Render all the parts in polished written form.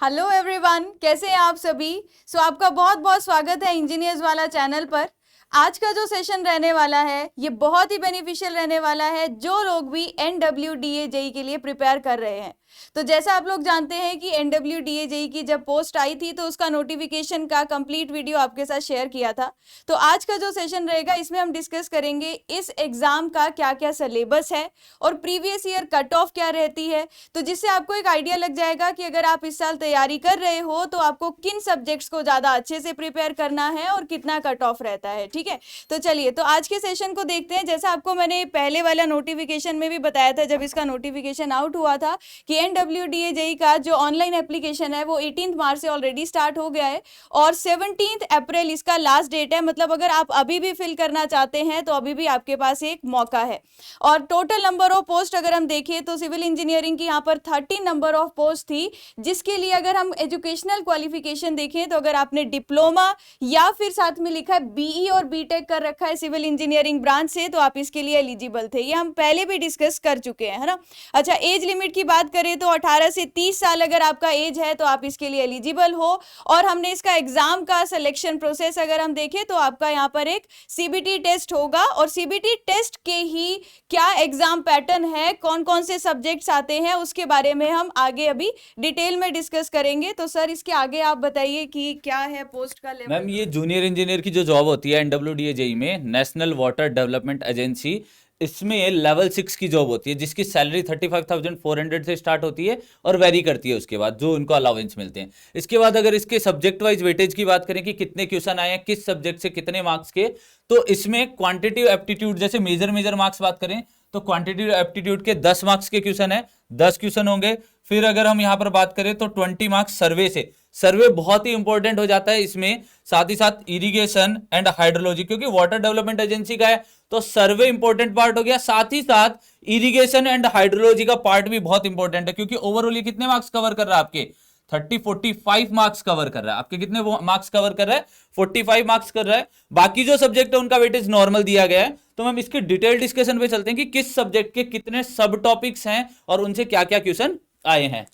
Hello everyone, कैसे हैं आप सभी। आपका बहुत बहुत स्वागत है इंजीनियर्स वाला चैनल पर। आज का जो सेशन रहने वाला है ये बहुत ही बेनिफिशियल रहने वाला है जो लोग भी NWDA जेई के लिए प्रिपेयर कर रहे हैं। तो जैसा आप लोग जानते हैं कि NWDA जेई की जब पोस्ट आई थी तो उसका नोटिफिकेशन का कंप्लीट वीडियो आपके साथ शेयर किया था। तो आज का जो सेशन रहेगा इसमें हम डिस्कस करेंगे इस एग्जाम का क्या क्या सिलेबस है और प्रीवियस ईयर कट ऑफ क्या रहती है, तो जिससे आपको एक आइडिया लग जाएगा कि अगर आप इस साल तैयारी कर रहे हो तो आपको किन सब्जेक्ट्स को ज्यादा अच्छे से प्रिपेयर करना है और कितना कट ऑफ रहता है। ठीक है, तो चलिए तो आज के सेशन को देखते हैं। जैसा आपको मैंने पहले वाला नोटिफिकेशन में भी बताया था, जब इसका नोटिफिकेशन आउट हुआ था कि NWDA जेई का जो ऑनलाइन एप्लीकेशन है वो 18 मार्च से ऑलरेडी स्टार्ट हो गया है और 17 अप्रैल इसका लास्ट डेट है। मतलब अगर आप अभी भी फिल करना चाहते हैं तो अभी भी आपके पास एक मौका है। और टोटल नंबर ऑफ पोस्ट अगर हम देखें तो सिविल इंजीनियरिंग की यहाँ पर 13 नंबर ऑफ पोस्ट थी, जिसके लिए अगर हम एजुकेशनल क्वालिफिकेशन देखें तो अगर आपने डिप्लोमा या फिर साथ में लिखा है BE और BTech कर रखा है सिविल इंजीनियरिंग ब्रांच से तो आप इसके लिए एलिजिबल थे। ये हम पहले भी डिस्कस कर चुके हैं, है ना। अच्छा, एज लिमिट की बात करें तो 18 से 30 साल अगर आपका एज है तो आप इसके लिए एलिजिबल हो। और हमने इसका एग्जाम का सिलेक्शन प्रोसेस अगर हम देखें तो आपका यहाँ पर एक CBT टेस्ट होगा और CBT टेस्ट के ही क्या एग्जाम पैटर्न है, कौन कौन से सब्जेक्ट्स आते हैं, उसके बारे में हम आगे अभी डिटेल में डिस्कस करेंगे। तो सर इसके आगे आप बताइए कि क्या है पोस्ट का लेवल। मैम, ये जूनियर इंजीनियर की जो जॉब होती है NWDA जेई में, नेशनल वाटर डेवलपमेंट एजेंसी, इसमें लेवल 6 की जॉब होती है जिसकी सैलरी 35,400 से स्टार्ट होती है और वेरी करती है उसके बाद जो उनको अलाउंस मिलते हैं। इसके बाद अगर इसके सब्जेक्ट वाइज वेटेज की बात करें कि कितने क्वेश्चन आए हैं किस सब्जेक्ट से कितने मार्क्स के, तो इसमें क्वांटिटिव एप्टीट्यूड जैसे मेजर मार्क्स बात करें तो क्वांटिटिव एप्टीट्यूड के 10 मार्क्स के क्वेश्चन है, 10 क्वेश्चन होंगे। फिर अगर हम यहां पर बात करें तो 20 मार्क्स सर्वे से, सर्वे बहुत ही इंपॉर्टेंट हो जाता है इसमें। साथ ही साथ इरिगेशन एंड हाइड्रोलॉजी, क्योंकि वाटर डेवलपमेंट एजेंसी का है तो सर्वे इंपॉर्टेंट पार्ट हो गया। साथ ही साथ इरिगेशन एंड हाइड्रोलॉजी का पार्ट भी बहुत इंपॉर्टेंट है, क्योंकि ओवरऑल ये कितने मार्क्स कवर कर रहा है आपके 45 मार्क्स कवर कर रहा है। आपके कितने मार्क्स कवर कर रहा है? 45 मार्क्स कर रहा है। बाकी जो सब्जेक्ट है उनका वेटेज नॉर्मल दिया गया है। तो हम इसके डिटेल डिस्कशन पे चलते हैं कि किस सब्जेक्ट के कितने सब टॉपिक्स हैं और उनसे क्या क्या क्वेश्चन आए हैं।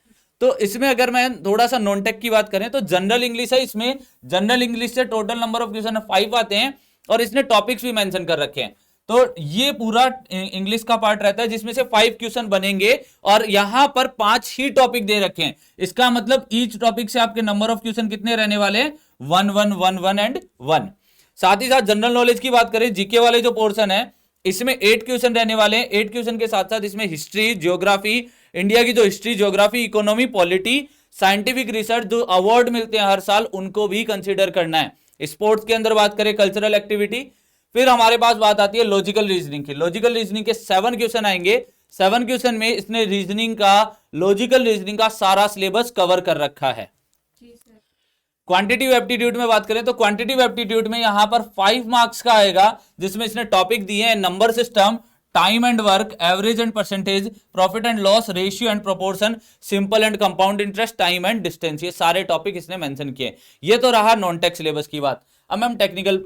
तो इसमें अगर मैं थोड़ा सा नॉन टेक की बात करें तो जनरल इंग्लिश है। इसमें जनरल इंग्लिश से टोटल नंबर ऑफ क्वेश्चन 5 आते हैं और इसने टॉपिक्स भी मेंशन कर रखे हैं। तो ये पूरा इंग्लिश का पार्ट रहता है जिसमें से 5 क्वेश्चन बनेंगे और यहां पर 5 ही टॉपिक दे रखे हैं। इसका मतलब ईच टॉपिक से आपके नंबर ऑफ क्वेश्चन कितने रहने वाले हैं? 1 1 1 1 एंड 1। साथ ही साथ जनरल नॉलेज की बात करें, जीके वाले जो पोर्शन है इसमें 8 क्वेश्चन रहने वाले हैं। 8 क्वेश्चन के साथ साथ इसमें हिस्ट्री, ज्योग्राफी, इंडिया की जो history, geography, economy, polity, scientific research जो अवार्ड मिलते हैं हर साल उनको भी कंसीडर करना है। स्पोर्ट्स के अंदर बात करें कल्चरल एक्टिविटी। फिर हमारे पास बात आती है लॉजिकल रीजनिंग की। लॉजिकल रीजनिंग के 7 क्वेश्चन आएंगे। 7 क्वेश्चन में इसने रीजनिंग का, लॉजिकल रीजनिंग का सारा सिलेबस कवर कर रखा है। क्वांटिटिव एप्टीट्यूड में बात करें तो क्वांटिटिव एप्टीट्यूड में यहां पर 5 मार्क्स का आएगा जिसमें इसने टॉपिक दिए हैं number system, time and work, average and percentage, profit and loss, ratio and proportion, simple and compound interest, time and distance. ये सारे टॉपिक इसने मेंशन किए। ये तो रहा नॉन टेक सिलेबस की बात। अब मैम टेक्निकल,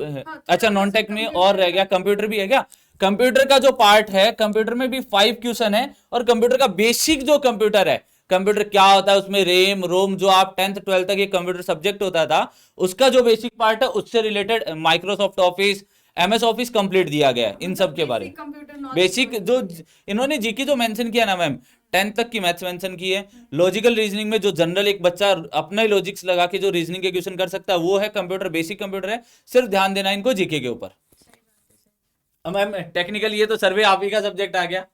अच्छा नॉन टेक में और रह गया कंप्यूटर भी है क्या? कंप्यूटर का जो पार्ट है, कंप्यूटर में भी 5 क्वेश्चन है और कंप्यूटर का बेसिक जो कंप्यूटर है, कंप्यूटर क्या होता है, उसमें रेम रोम जो आप 10th 12th तक ये कंप्यूटर सब्जेक्ट होता था उसका जो बेसिक पार्ट है उससे related Microsoft office, MS office complete दिया गया है। इन सब के बारे में बेसिक जो इन्होंने जीके जो मेंशन किया ना मैम, 10th तक की मैथ्स मेंशन की है। लॉजिकल रीजनिंग में जो जनरल एक बच्चा अपना ही लॉजिक्स लगा के जो रीजनिंग के क्वेश्चन कर सकता है वो है कंप्यूटर, बेसिक कंप्यूटर है। सिर्फ ध्यान देना इनको जीके के ऊपर। मैम टेक्निकल, ये तो सर्वे आप ही का सब्जेक्ट आ गया।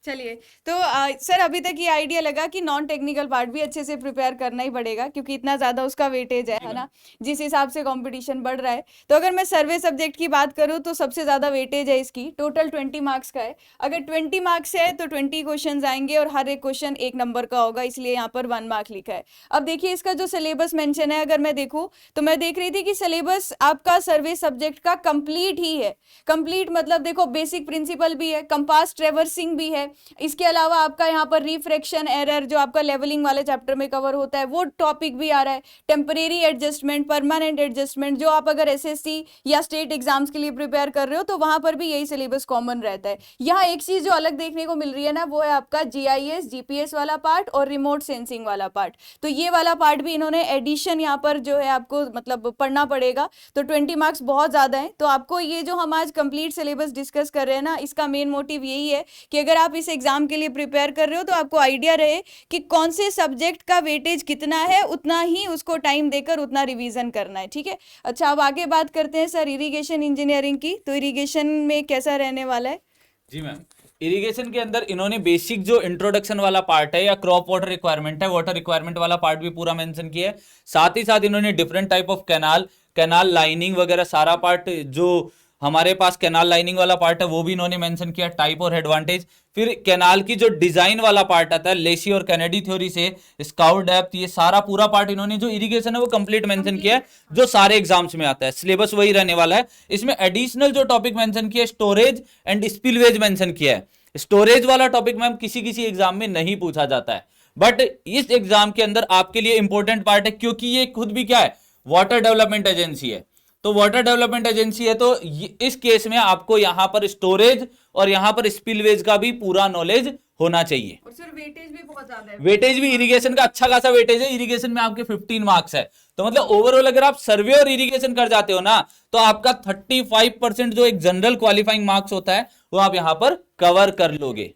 चलिए तो सर अभी तक ये आइडिया लगा कि नॉन टेक्निकल पार्ट भी अच्छे से प्रिपेयर करना ही पड़ेगा क्योंकि इतना ज़्यादा उसका वेटेज है ना, जिस हिसाब से कंपटीशन बढ़ रहा है। तो अगर मैं सर्वे सब्जेक्ट की बात करूँ तो सबसे ज़्यादा वेटेज है इसकी, टोटल 20 मार्क्स का है। अगर 20 मार्क्स है तो 20 क्वेश्चन आएंगे और हर एक क्वेश्चन 1 नंबर का होगा, इसलिए यहाँ पर 1 मार्क लिखा है। अब देखिए इसका जो सिलेबस मेंशन है, अगर मैं देखूँ तो मैं देख रही थी कि सिलेबस आपका सर्वे सब्जेक्ट का कंप्लीट ही है। कंप्लीट मतलब देखो बेसिक प्रिंसिपल भी है, कंपास ट्रेवर्सिंग भी है, इसके अलावा आपका यहाँ पर रिफ्रैक्शन एरर जो आपका लेवलिंग वाले चैप्टर में कवर होता है वो टॉपिक भी आ रहा है। टेम्परेरी एडजस्टमेंट, परमानेंट एडजस्टमेंट, जो आप अगर एसएससी या स्टेट एग्जाम्स के लिए प्रिपेयर कर रहे हो तो वहां पर भी यही सिलेबस कॉमन रहता है। यहाँ एक चीज जो अलग देखने को मिल रही है ना, वो है आपका जीआईएस जीपीएस वाला पार्ट और रिमोट सेंसिंग वाला पार्ट। तो ये वाला पार्ट भी इन्होंने एडिशन यहाँ पर जो है आपको मतलब पढ़ना पड़ेगा। तो 20 मार्क्स बहुत ज्यादा है। तो आपको ये जो हम आज कंप्लीट सिलेबस डिस्कस कर रहे हैं ना, इसका मेन मोटिव यही है कि अगर आप इस एग्जाम के लिए प्रिपेयर कर रहे हो तो आपको आइडिया रहे कि कौन से सब्जेक्ट का वेटेज कितना है, उतना ही उसको टाइम देकर उतना रिवीजन करना है। ठीक है, अच्छा अब आगे बात करते हैं सर इरिगेशन इंजीनियरिंग की। तो इरिगेशन में कैसा रहने वाला है? जी मैम, इरिगेशन के अंदर इन्होंने बेसिक जो इंट्रोडक्शन वाला पार्ट है या क्रॉप वाटर रिक्वायरमेंट है, वाटर रिक्वायरमेंट वाला पार्ट भी पूरा मेंशन किया है। साथ ही साथ इन्होंने different type of canal lining वगैरह सारा पार्ट जो हमारे पास कैनाल लाइनिंग वाला पार्ट है वो भी इन्होंने मेंशन किया, टाइप और एडवांटेज। फिर कैनाल की जो डिजाइन वाला पार्ट आता है लेसी और कैनेडी थ्योरी से स्काउट डेप्थ, ये सारा पूरा पार्ट इन्होंने जो इरिगेशन है वो कंप्लीट मेंशन किया है, जो सारे एग्जाम्स में आता है। सिलेबस वही रहने वाला है। इसमें एडिशनल जो टॉपिक मेंशन किया है स्टोरेज एंड स्पिलवेज मेंशन किया है। स्टोरेज वाला टॉपिक मैम किसी एग्जाम में नहीं पूछा जाता है, बट इस एग्जाम के अंदर आपके लिए इंपॉर्टेंट पार्ट है, क्योंकि ये खुद भी क्या है, वाटर डेवलपमेंट एजेंसी है। तो वाटर डेवलपमेंट एजेंसी है तो इस केस में आपको यहां पर स्टोरेज और यहां पर स्पिलवेज का भी पूरा नॉलेज होना चाहिए। और सर वेटेज भी बहुत ज्यादा है। वेटेज भी इरिगेशन का अच्छा खासा वेटेज है। इरिगेशन में आपके 15 मार्क्स है। तो मतलब ओवरऑल अगर आप सर्वे और इरिगेशन कर जाते हो ना, तो आपका 35% जो एक जनरल क्वालिफाइंग मार्क्स होता है वो आप यहां पर कवर कर लोगे।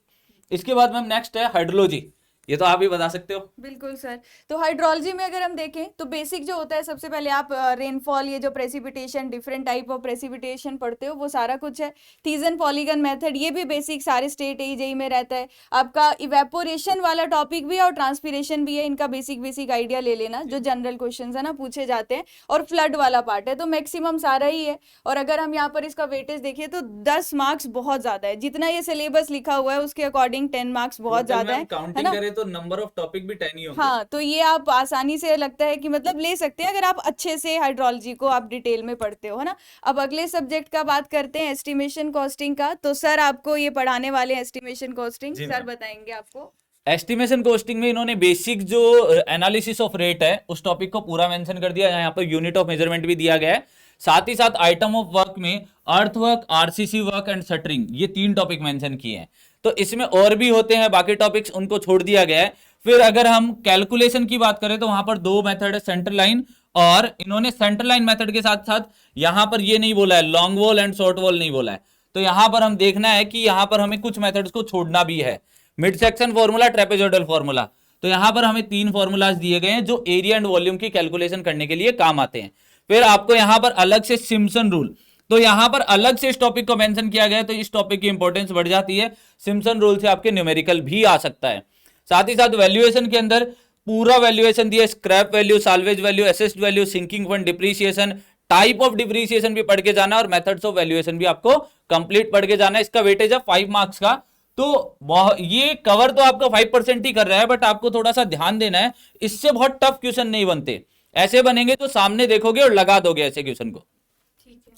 इसके बाद मैम नेक्स्ट है हाइड्रोलॉजी। ये तो आप ही बता सकते हो। बिल्कुल सर। तो हाइड्रोलॉजी में अगर हम देखें तो बेसिक जो होता है, सबसे पहले आप रेनफॉल, ये जो precipitation, different type of precipitation पढ़ते हो वो सारा कुछ है। थीजन पॉलीगन मेथड, ये भी बेसिक सारे स्टेट एजेई में रहता है। आपका इवेपोरेशन वाला टॉपिक भी है और ट्रांसपीरेशन भी है। इनका बेसिक आइडिया ले लेना, जो जनरल क्वेश्चन है ना पूछे जाते हैं। और फ्लड वाला पार्ट है, तो मैक्सिमम सारा ही है। और अगर हम यहाँ पर इसका वेटेज देखिए तो 10 मार्क्स बहुत ज्यादा है। जितना ये सिलेबस लिखा हुआ है उसके अकॉर्डिंग 10 मार्क्स बहुत ज्यादा है ना। तो नंबर ऑफ टॉपिक भी 10 ही होंगे। हाँ, तो ये आप आसानी से लगता है कि मतलब ले सकते हैं अगर आप अच्छे से हाइड्रोलॉजी को आप डिटेल में पढ़ते हो, है ना। अब अगले सब्जेक्ट का बात करते हैं एस्टिमेशन कॉस्टिंग का। तो सर आपको ये पढ़ाने वाले हैं एस्टिमेशन कॉस्टिंग, सर बताएंगे आपको। एस्टिमेशन कॉस्टिंग में इन्होंने बेसिक जो एनालिसिस ऑफ रेट है उस टॉपिक को पूरा मेंशन कर दिया है। यहाँ पर यूनिट ऑफ मेजरमेंट भी दिया गया है। साथ ही साथ आइटम ऑफ वर्क में अर्थ work, RCC work and shuttering, ये 3 टॉपिक मेंशन किए हैं। तो इसमें और भी होते हैं बाकी टॉपिक्स, उनको छोड़ दिया गया है। फिर अगर हम कैलकुलेशन की बात करें तो वहां पर 2 मेथड है, सेंटर लाइन, और इन्होंने सेंटर लाइन मेथड के साथ साथ यहां पर ये नहीं बोला है long wall and short wall नहीं बोला है। तो यहां पर हम देखना है कि यहां पर हमें कुछ मेथड्स को छोड़ना भी है। Mid section formula, trapezoidal formula, तो यहां पर हमें 3 फॉर्मूलाज दिए गए हैं जो एरिया एंड वॉल्यूम की कैलकुलेशन करने के लिए काम आते हैं। फिर आपको यहां पर अलग से सिम्पसन रूल, तो यहां पर अलग से इस टॉपिक को मेंशन किया गया है, तो इस टॉपिक की इंपॉर्टेंस बढ़ जाती है। सिम्पसन रूल से आपके न्यूमेरिकल भी आ सकता है। साथ ही साथ वैल्यूएशन के अंदर पूरा वैल्यूएशन दिया, scrap value, salvage value, assessed value, sinking fund, depreciation, type of depreciation भी पढ़ के जाना है और मेथड्स ऑफ वैल्यूएशन भी आपको कंप्लीट पढ़ के जाना है। इसका वेटेज है 5 मार्क्स का। तो ये कवर तो आपका 5% ही कर रहा है, बट आपको थोड़ा सा ध्यान देना है, इससे बहुत टफ क्वेश्चन नहीं बनते। ऐसे बनेंगे तो सामने देखोगे और लगा दोगे ऐसे क्वेश्चन को। ठीक है,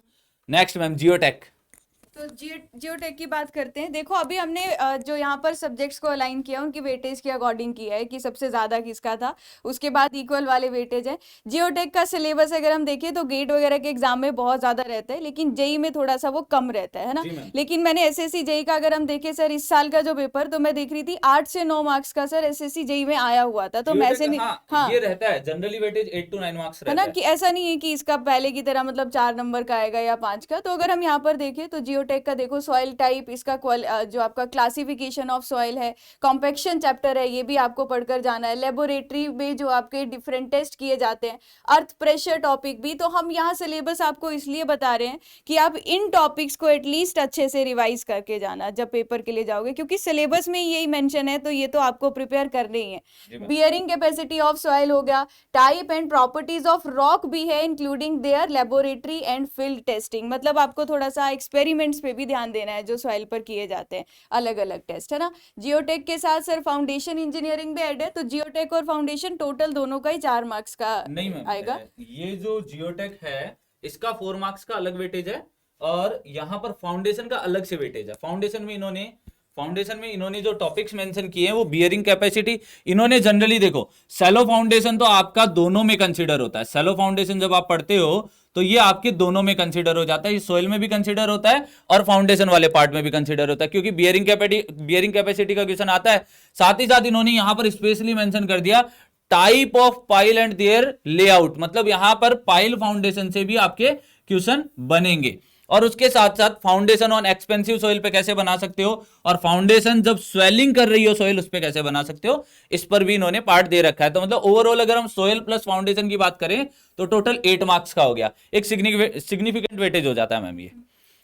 नेक्स्ट मैम जियोटेक। तो जियोटेक की बात करते हैं। देखो अभी हमने जो यहाँ पर सब्जेक्ट्स को अलाइन किया उनकी वेटेज के अकॉर्डिंग किया है कि सबसे ज्यादा किसका था, उसके बाद इक्वल वाले वेटेज है। जियोटेक का सिलेबस अगर हम देखें तो गेट वगैरह के एग्जाम में बहुत ज्यादा रहता है, लेकिन जेई में थोड़ा सा वो कम रहता है ना। लेकिन मैंने एसएससी जेई का अगर हम देखें सर इस साल का जो पेपर, तो मैं देख रही थी 8 से 9 मार्क्स का सर एसएससी जेई में आया हुआ था। तो मैं नहीं, हाँ ये रहता है जनरली वेटेज 8 to 9 मार्क्स रहता है ना, कि ऐसा नहीं है कि इसका पहले की तरह मतलब 4 नंबर का आएगा या 5 का। तो अगर हम यहाँ पर देखें तो जियोटेक का देखो सॉइल टाइप, इसका जो आपका क्लासिफिकेशन ऑफ सॉइल है, कॉम्पेक्शन चैप्टर है, ये भी आपको पढ़कर जाना है। लेबोरेटरी में जो आपके डिफरेंट टेस्ट किए जाते हैं, अर्थ प्रेशर टॉपिक भी। तो हम यहाँ सिलेबस आपको इसलिए बता रहे हैं कि आप इन टॉपिक्स को एटलीस्ट अच्छे से रिवाइज करके जाना जब पेपर के लिए जाओगे, क्योंकि सिलेबस में यही मेंशन है, तो ये तो आपको प्रिपेयर करने ही है। बियरिंग कैपेसिटी ऑफ सॉइल हो गया, type and properties of rock भी है, including there laboratory and field testing. मतलब आपको थोड़ा सा एक्सपेरिमेंट्स पे भी ध्यान देना है जो सॉइल पर किए जाते हैं, अलग अलग टेस्ट, है ना। जियोटेक के साथ सर फाउंडेशन इंजीनियरिंग भी ऐड है। तो जियोटेक और फाउंडेशन टोटल दोनों का ही 4 मार्क्स का नहीं आएगा। ये जो जियोटेक है इसका 4 मार्क्स का अलग वेटेज है और यहाँ पर फाउंडेशन का अलग से वेटेज है। फाउंडेशन में इन्होंने फाउंडेशन में इन्होंने जो टॉपिक्स मेंशन किए हैं वो बियरिंग कैपेसिटी, इन्होंने जनरली देखो सैलो फाउंडेशन तो आपका दोनों में कंसीडर होता है। सैलो फाउंडेशन जब आप पढ़ते हो तो ये आपके दोनों में कंसीडर हो जाता है, ये सोइल में भी कंसीडर होता है और फाउंडेशन वाले पार्ट में भी कंसीडर होता है, क्योंकि बियरिंग कैपेसिटी का क्वेश्चन आता है। साथ ही साथ इन्होंने यहां पर स्पेशली मेंशन कर दिया type of pile and their layout, मतलब यहां पर पाइल फाउंडेशन से भी आपके क्वेश्चन बनेंगे। और उसके साथ साथ फाउंडेशन ऑन एक्सपेंसिव सोइल पे कैसे बना सकते हो, और फाउंडेशन जब स्वेलिंग कर रही हो सोइल उस पे कैसे बना सकते हो, इस पर भी इन्होंने पार्ट दे रखा है। तो मतलब ओवरऑल अगर हम सोइल प्लस फाउंडेशन की बात करें तो टोटल 8 मार्क्स का हो गया, एक सिग्निफिकेंट वेटेज हो जाता है मैम ये।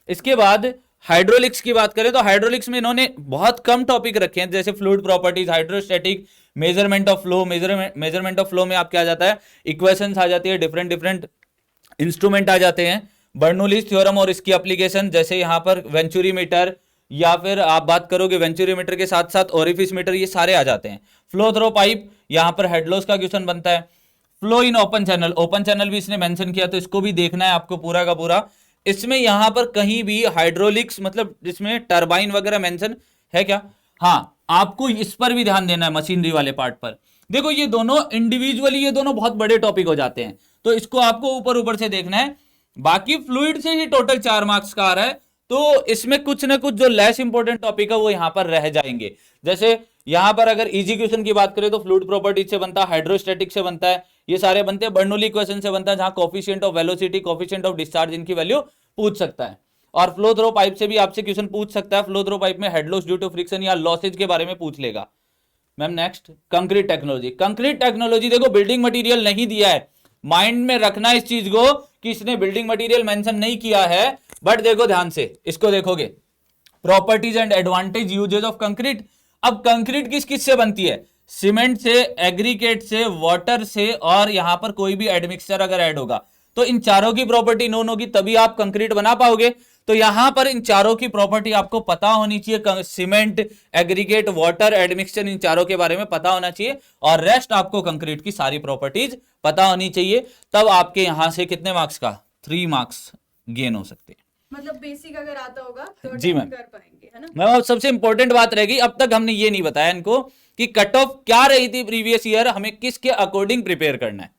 इसके बाद हाइड्रोलिक्स की बात करें तो हाइड्रोलिक्स में इन्होंने बहुत कम टॉपिक रखे हैं, जैसे fluid properties, hydrostatic, measurement of flow. Measurement of flow में आप क्या आ जाता है, इक्वेशंस आ जाती है, डिफरेंट इंस्ट्रूमेंट आ जाते हैं, बर्नौलीज थ्योरम और इसकी एप्लीकेशन, जैसे यहां पर वेंचुरी मीटर, या फिर आप बात करोगे वेंचुरी मीटर के साथ साथ ओरिफिस मीटर, ये सारे आ जाते हैं। फ्लो थ्रो पाइप, यहां पर हेडलॉस का क्वेश्चन बनता है। फ्लो इन ओपन चैनल भी इसने मेंशन किया, तो इसको भी देखना है आपको पूरा का पूरा। इसमें यहां पर कहीं भी हाइड्रोलिक्स मतलब जिसमें टरबाइन वगैरह मेंशन है क्या, हाँ आपको इस पर भी ध्यान देना है, मशीनरी वाले पार्ट पर। देखो ये दोनों इंडिविजुअली ये दोनों बहुत बड़े टॉपिक हो जाते हैं, तो इसको आपको ऊपर ऊपर से देखना है। बाकी फ्लूइड से ही टोटल 4 मार्क्स का आ रहा है, तो इसमें कुछ ना कुछ जो लेस इंपॉर्टेंट टॉपिक है वो यहां पर रह जाएंगे। जैसे यहां पर अगर इजी क्वेश्चन की बात करें तो फ्लूइड प्रॉपर्टीज से बनता है, हाइड्रोस्टैटिक से बनता है, ये सारे बनते हैं। बर्नौली क्वेश्चन से बनता है, जहां coefficient of velocity, coefficient of discharge, इनकी वैल्यू पूछ सकता है। और फ्लो थ्रो पाइप से भी आपसे क्वेश्चन पूछ सकता है। फ्लो थ्रो पाइप में head loss due to friction या लॉसेज के बारे में पूछ लेगा। Ma'am next concrete technology. Concrete technology देखो बिल्डिंग मटेरियल नहीं दिया है, माइंड में रखना इस चीज को कि इसने बिल्डिंग मटेरियल मेंशन नहीं किया है, बट देखो ध्यान से इसको देखोगे, properties and advantage uses of concrete. अब कंक्रीट किस किस से बनती है, सीमेंट से, एग्रीगेट से, वाटर से, और यहां पर कोई भी एडमिक्सचर अगर ऐड होगा तो इन चारों की प्रॉपर्टी नोन होगी तभी आप कंक्रीट बना पाओगे। तो यहां पर इन चारों की प्रॉपर्टी आपको पता होनी चाहिए, सीमेंट, एग्रीगेट, वाटर, एडमिक्सचर, इन चारों के बारे में पता होना चाहिए, और रेस्ट आपको कंक्रीट की सारी प्रॉपर्टीज पता होनी चाहिए। तब आपके यहां से कितने मार्क्स का, 3 मार्क्स गेन हो सकते हैं। मतलब बेसिक अगर आता होगा तो जी मैम, कर पाएंगे, है ना। मैम अब सबसे इंपॉर्टेंट बात रहेगी, अब तक हमने ये नहीं बताया इनको कि कट ऑफ क्या रही थी प्रीवियस ईयर, हमें किसके अकॉर्डिंग प्रिपेयर करना है।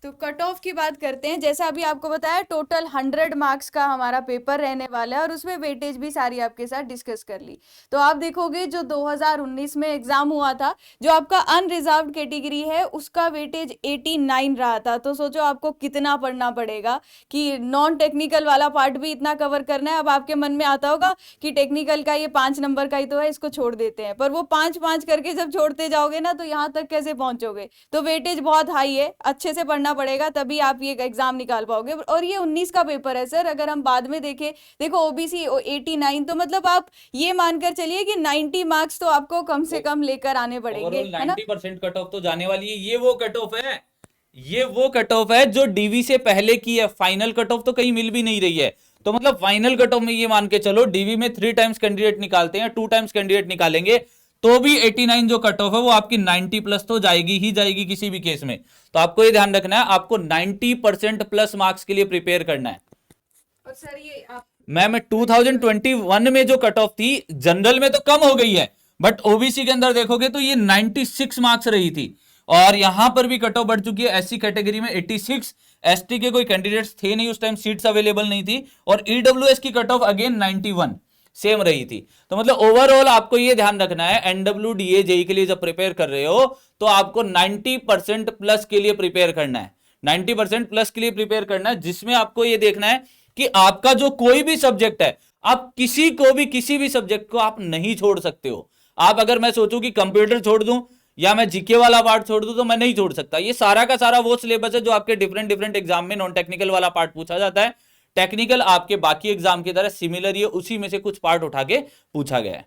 तो कट ऑफ की बात करते हैं। जैसा अभी आपको बताया टोटल 100 मार्क्स का हमारा पेपर रहने वाला है, और उसमें वेटेज भी सारी आपके साथ डिस्कस कर ली। तो आप देखोगे जो 2019 में एग्जाम हुआ था, जो आपका अनरिजर्व कैटेगरी है उसका वेटेज 89 रहा था। तो सोचो आपको कितना पढ़ना पड़ेगा कि नॉन टेक्निकल वाला पार्ट भी इतना कवर करना है। अब आपके मन में आता होगा कि टेक्निकल का ये 5 नंबर का ही तो है, इसको छोड़ देते हैं, पर वो 5-5 करके जब छोड़ते जाओगे ना तो यहाँ तक कैसे पहुंचोगे। तो वेटेज बहुत हाई है, अच्छे से पढ़ना पड़ेगा तभी आप ये एग्जाम निकाल पाओगे। और ये 19 का पेपर है सर, अगर हम बाद में देखें, देखो ओबीसी 89, तो मतलब आप ये मानकर चलिए कि 90 मार्क्स तो आपको कम से कम लेकर आने पड़ेंगे, है ना। 90% कट ऑफ तो जाने वाली है, ये वो कट ऑफ है, ये वो कट ऑफ है जो डीवी से पहले की है। फाइनल कट ऑफ तो कहीं मिल भी नहीं रही है, तो मतलब फाइनल कट ऑफ में ये मान के चलो डीवी में 3 टाइम्स कैंडिडेट निकालते हैं, 2 टाइम्स कैंडिडेट निकालेंगे तो भी 89 जो कट ऑफ है वो आपकी 90 प्लस तो जाएगी ही जाएगी किसी भी केस में। तो आपको ये ध्यान रखना है, आपको 90% प्लस मार्क्स के लिए प्रिपेयर करना है। और सर ये आप मैम 2021 में जो कट ऑफ थी जनरल में तो कम हो गई है, बट ओबीसी के अंदर देखोगे तो ये 96 मार्क्स रही थी, और यहां पर भी कट ऑफ बढ़ चुकी है। एससी कैटेगरी में 86, एसटी के कोई कैंडिडेट्स थे नहीं उस टाइम, सीट्स अवेलेबल नहीं थी, और ईडब्ल्यूएस की कट ऑफ अगेन 91 सेम रही थी। तो मतलब ओवरऑल आपको ये ध्यान रखना है, एनडब्ल्यूडीए जेई के लिए जब प्रिपेयर कर रहे हो तो आपको 90% प्लस के लिए प्रिपेयर करना है, 90% प्लस के लिए प्रिपेयर करना है, जिसमें आपको ये देखना है कि आपका जो कोई भी सब्जेक्ट है, आप किसी को भी किसी भी सब्जेक्ट को आप नहीं छोड़ सकते हो। आप अगर मैं सोचूं कि कंप्यूटर छोड़ दूं या मैं जीके वाला पार्ट छोड़ दूं तो मैं नहीं छोड़ सकता। ये सारा का सारा वो सिलेबस है जो आपके डिफरेंट एग्जाम में नॉन टेक्निकल वाला पार्ट पूछा जाता है। टेक्निकल आपके बाकी एग्जाम की तरह सिमिलर, ये उसी में से कुछ पार्ट उठा के पूछा गया है।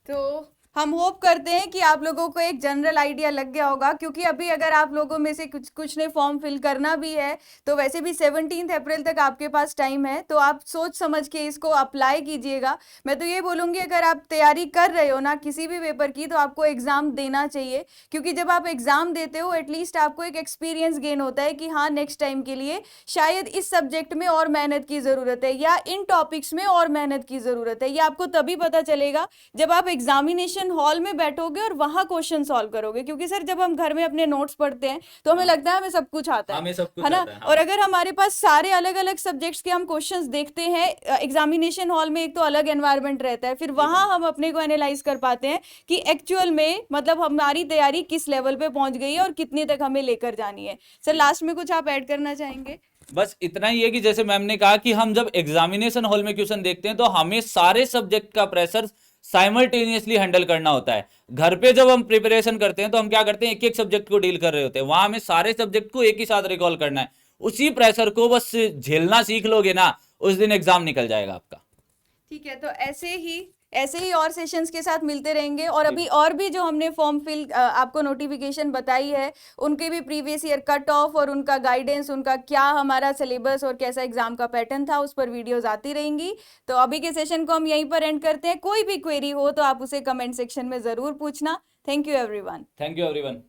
तो हम होप करते हैं कि आप लोगों को एक जनरल आइडिया लग गया होगा, क्योंकि अभी अगर आप लोगों में से कुछ ने फॉर्म फिल करना भी है तो वैसे भी 17 अप्रैल तक आपके पास टाइम है, तो आप सोच समझ के इसको अप्लाई कीजिएगा। मैं तो ये बोलूँगी अगर आप तैयारी कर रहे हो ना किसी भी पेपर की, तो आपको एग्ज़ाम देना चाहिए, क्योंकि जब आप एग्ज़ाम देते हो एटलीस्ट आपको एक एक्सपीरियंस गेन होता है कि हाँ नेक्स्ट टाइम के लिए शायद इस सब्जेक्ट में और मेहनत की ज़रूरत है या इन टॉपिक्स में और मेहनत की ज़रूरत है। ये आपको तभी पता चलेगा जब आप एग्जामिनेशन हॉल में बैठोगे और वहां क्वेश्चन सॉल्व करोगे, क्योंकि सर जब हम घर में अपने नोट्स पढ़ते हैं तो हमें हाँ, लगता है हमें सब कुछ आता हमें सब कुछ है ना। आता है, हाँ। और अगर हमारे पास सारे अलग अलग सब्जेक्ट्स के हम क्वेश्चंस देखते हैं एग्जामिनेशन हॉल में, एक तो अलग एनवायरनमेंट रहता है, फिर वहां हम अपने को एनालाइज कर पाते हैं कि एक्चुअल में मतलब हमारी तैयारी किस लेवल पे पहुंच गई है और कितने तक हमें लेकर जानी है। सर लास्ट में कुछ आप ऐड करना चाहेंगे? बस इतना ही है कि जैसे मैम ने कहा कि हम जब एग्जामिनेशन हॉल में क्वेश्चन देखते हैं तो हमें सारे सब्जेक्ट का प्रेशर साइमल्टेनियसली हैंडल करना होता है। घर पे जब हम प्रिपरेशन करते हैं तो हम क्या करते हैं, एक एक सब्जेक्ट को डील कर रहे होते हैं, वहां हमें सारे सब्जेक्ट को एक ही साथ रिकॉल करना है। उसी प्रेशर को बस झेलना सीख लोगे ना, उस दिन एग्जाम निकल जाएगा आपका। ठीक है, तो ऐसे ही और सेशंस के साथ मिलते रहेंगे। और अभी और भी जो हमने फॉर्म फिल आपको नोटिफिकेशन बताई है उनके भी प्रीवियस ईयर कट ऑफ और उनका गाइडेंस, उनका क्या हमारा सिलेबस और कैसा एग्जाम का पैटर्न था, उस पर वीडियोस आती रहेंगी। तो अभी के सेशन को हम यहीं पर एंड करते हैं। कोई भी क्वेरी हो तो आप उसे कमेंट सेक्शन में ज़रूर पूछना। Thank you everyone. Thank you everyone.